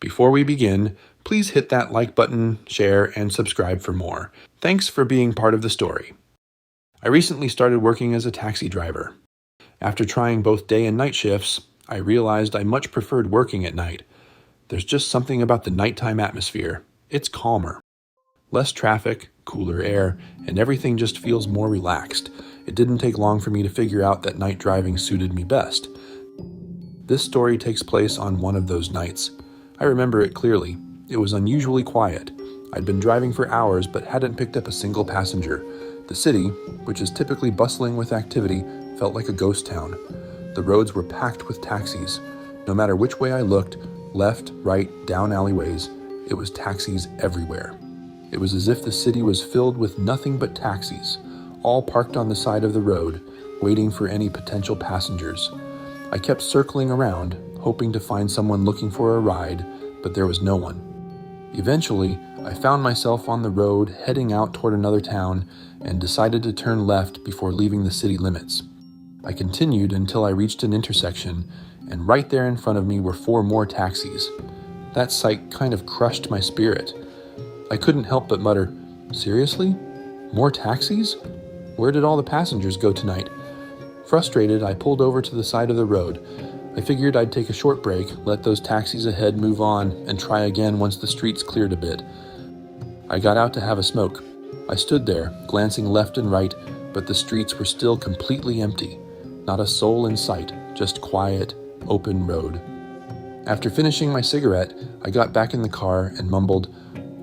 Before we begin, please hit that like button, share, and subscribe for more. Thanks for being part of the story. I recently started working as a taxi driver. After trying both day and night shifts, I realized I much preferred working at night. There's just something about the nighttime atmosphere. It's calmer. Less traffic, cooler air, and everything just feels more relaxed. It didn't take long for me to figure out that night driving suited me best. This story takes place on one of those nights. I remember it clearly. It was unusually quiet. I'd been driving for hours but hadn't picked up a single passenger. The city, which is typically bustling with activity, felt like a ghost town. The roads were packed with taxis. No matter which way I looked, left, right, down alleyways, it was taxis everywhere. It was as if the city was filled with nothing but taxis, all parked on the side of the road, waiting for any potential passengers. I kept circling around, hoping to find someone looking for a ride, but there was no one. Eventually, I found myself on the road heading out toward another town and decided to turn left before leaving the city limits. I continued until I reached an intersection, and right there in front of me were 4 more taxis. That sight kind of crushed my spirit. I couldn't help but mutter, "Seriously? More taxis? Where did all the passengers go tonight?" Frustrated, I pulled over to the side of the road. I figured I'd take a short break, let those taxis ahead move on, and try again once the streets cleared a bit. I got out to have a smoke. I stood there, glancing left and right, but the streets were still completely empty. Not a soul in sight, just quiet, open road. After finishing my cigarette, I got back in the car and mumbled,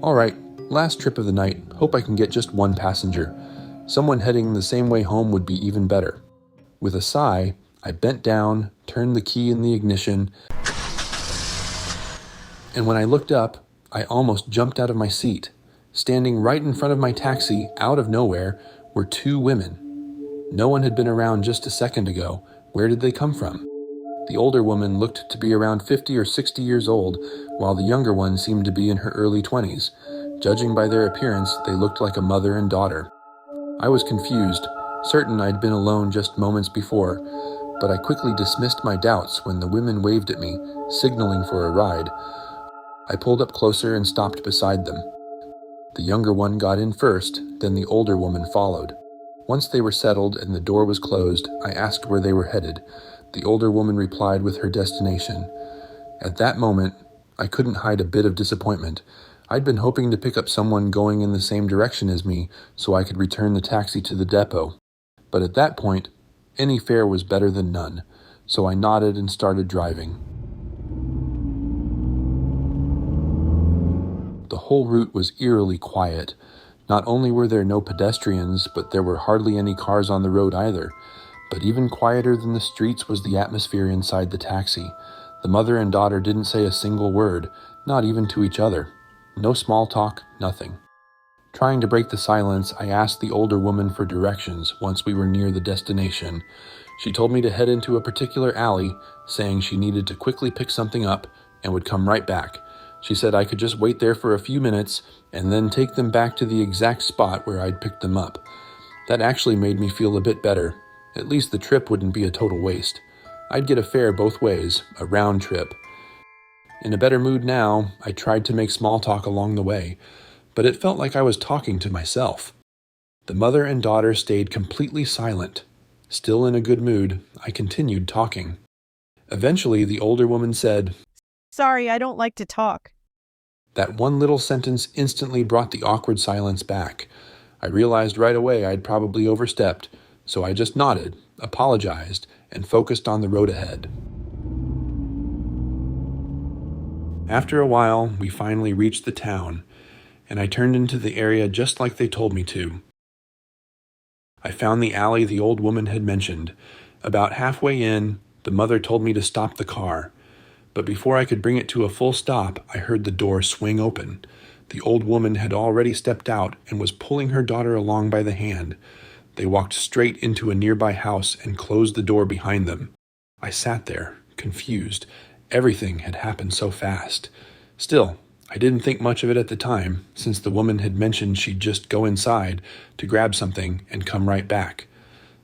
"All right, last trip of the night, hope I can get just one passenger. Someone heading the same way home would be even better." With a sigh, I bent down, turned the key in the ignition, and when I looked up, I almost jumped out of my seat. Standing right in front of my taxi, out of nowhere, were 2 women. No one had been around just a second ago. Where did they come from? The older woman looked to be around 50 or 60 years old, while the younger one seemed to be in her early 20s. Judging by their appearance, they looked like a mother and daughter. I was confused, certain I'd been alone just moments before, but I quickly dismissed my doubts when the women waved at me, signaling for a ride. I pulled up closer and stopped beside them. The younger one got in first, then the older woman followed. Once they were settled and the door was closed, I asked where they were headed. The older woman replied with her destination. At that moment, I couldn't hide a bit of disappointment. I'd been hoping to pick up someone going in the same direction as me so I could return the taxi to the depot. But at that point, any fare was better than none, so I nodded and started driving. The whole route was eerily quiet. Not only were there no pedestrians, but there were hardly any cars on the road either. But even quieter than the streets was the atmosphere inside the taxi. The mother and daughter didn't say a single word, not even to each other. No small talk, nothing. Trying to break the silence, I asked the older woman for directions once we were near the destination. She told me to head into a particular alley, saying she needed to quickly pick something up and would come right back. She said I could just wait there for a few minutes and then take them back to the exact spot where I'd picked them up. That actually made me feel a bit better. At least the trip wouldn't be a total waste. I'd get a fare both ways, a round trip. In a better mood now, I tried to make small talk along the way, but it felt like I was talking to myself. The mother and daughter stayed completely silent. Still in a good mood, I continued talking. Eventually, the older woman said, "Sorry, I don't like to talk." That one little sentence instantly brought the awkward silence back. I realized right away I'd probably overstepped, so I just nodded, apologized, and focused on the road ahead. After a while, we finally reached the town, and I turned into the area just like they told me to. I found the alley the old woman had mentioned. About halfway in, the mother told me to stop the car. But before I could bring it to a full stop, I heard the door swing open. The old woman had already stepped out and was pulling her daughter along by the hand. They walked straight into a nearby house and closed the door behind them. I sat there, confused. Everything had happened so fast. Still, I didn't think much of it at the time, since the woman had mentioned she'd just go inside to grab something and come right back.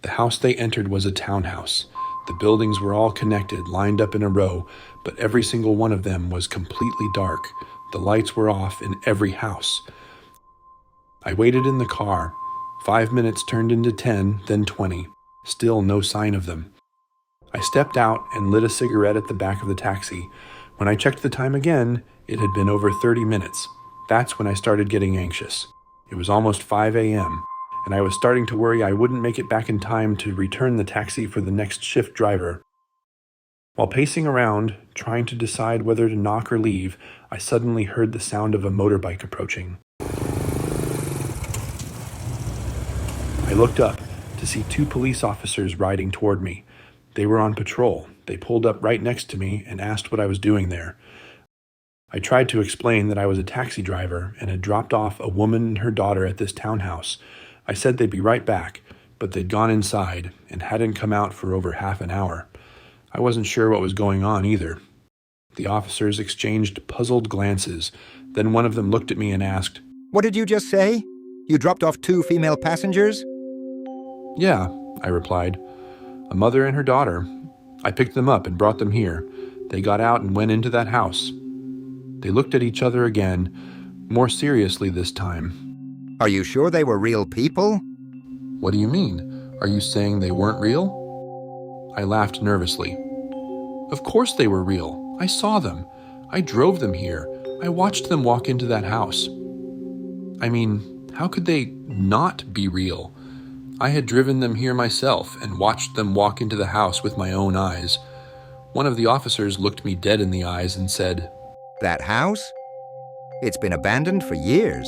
The house they entered was a townhouse. The buildings were all connected, lined up in a row, but every single one of them was completely dark. The lights were off in every house. I waited in the car. 5 minutes turned into 10, then 20. Still no sign of them. I stepped out and lit a cigarette at the back of the taxi. When I checked the time again, it had been over 30 minutes. That's when I started getting anxious. It was almost 5 a.m., and I was starting to worry I wouldn't make it back in time to return the taxi for the next shift driver. While pacing around, trying to decide whether to knock or leave, I suddenly heard the sound of a motorbike approaching. I looked up to see 2 police officers riding toward me. They were on patrol. They pulled up right next to me and asked what I was doing there. I tried to explain that I was a taxi driver and had dropped off a woman and her daughter at this townhouse. I said they'd be right back, but they'd gone inside and hadn't come out for over half an hour. I wasn't sure what was going on either. The officers exchanged puzzled glances. Then one of them looked at me and asked, "What did you just say? You dropped off 2 female passengers?" "Yeah," I replied. "A mother and her daughter. I picked them up and brought them here. They got out and went into that house." They looked at each other again, more seriously this time. "Are you sure they were real people?" "What do you mean? Are you saying they weren't real?" I laughed nervously. "Of course they were real. I saw them. I drove them here. I watched them walk into that house. I mean, how could they not be real? I had driven them here myself and watched them walk into the house with my own eyes." One of the officers looked me dead in the eyes and said, "That house? It's been abandoned for years.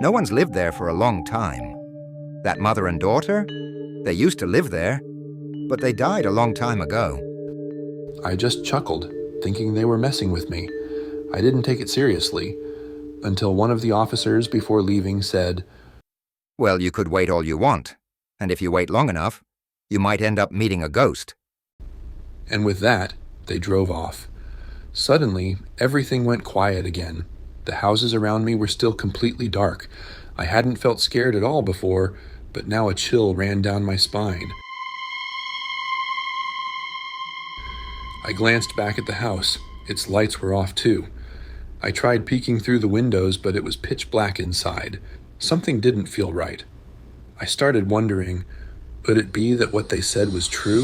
No one's lived there for a long time. That mother and daughter? They used to live there, but they died a long time ago." I just chuckled, thinking they were messing with me. I didn't take it seriously, until one of the officers before leaving said, "Well, you could wait all you want, and if you wait long enough, you might end up meeting a ghost." And with that, they drove off. Suddenly, everything went quiet again. The houses around me were still completely dark. I hadn't felt scared at all before, but now a chill ran down my spine. I glanced back at the house. Its lights were off too. I tried peeking through the windows, but it was pitch black inside. Something didn't feel right. I started wondering, could it be that what they said was true?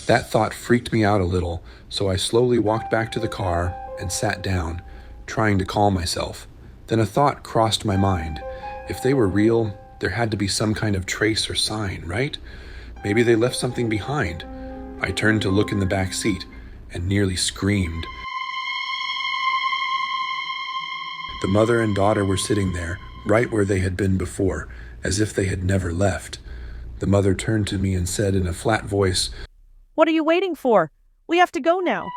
That thought freaked me out a little, so I slowly walked back to the car and sat down, trying to calm myself. Then a thought crossed my mind. If they were real, there had to be some kind of trace or sign, right? Maybe they left something behind. I turned to look in the back seat and nearly screamed. The mother and daughter were sitting there, right where they had been before, as if they had never left. The mother turned to me and said in a flat voice, What are you waiting for? We have to go now.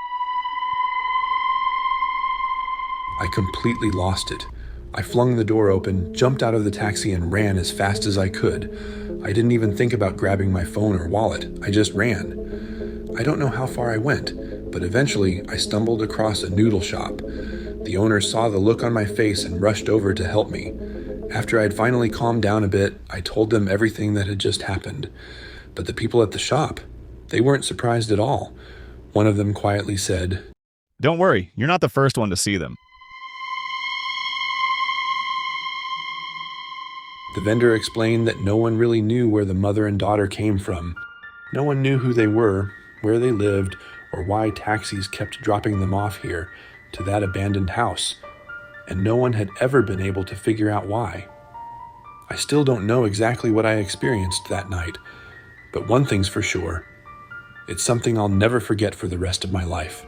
I completely lost it. I flung the door open, jumped out of the taxi, and ran as fast as I could. I didn't even think about grabbing my phone or wallet. I just ran. I don't know how far I went, but eventually I stumbled across a noodle shop. The owner saw the look on my face and rushed over to help me. After I'd finally calmed down a bit, I told them everything that had just happened. But the people at the shop, they weren't surprised at all. One of them quietly said, "Don't worry, you're not the first one to see them." The vendor explained that no one really knew where the mother and daughter came from. No one knew who they were, where they lived, or why taxis kept dropping them off here, to that abandoned house. And no one had ever been able to figure out why. I still don't know exactly what I experienced that night, but one thing's for sure. It's something I'll never forget for the rest of my life.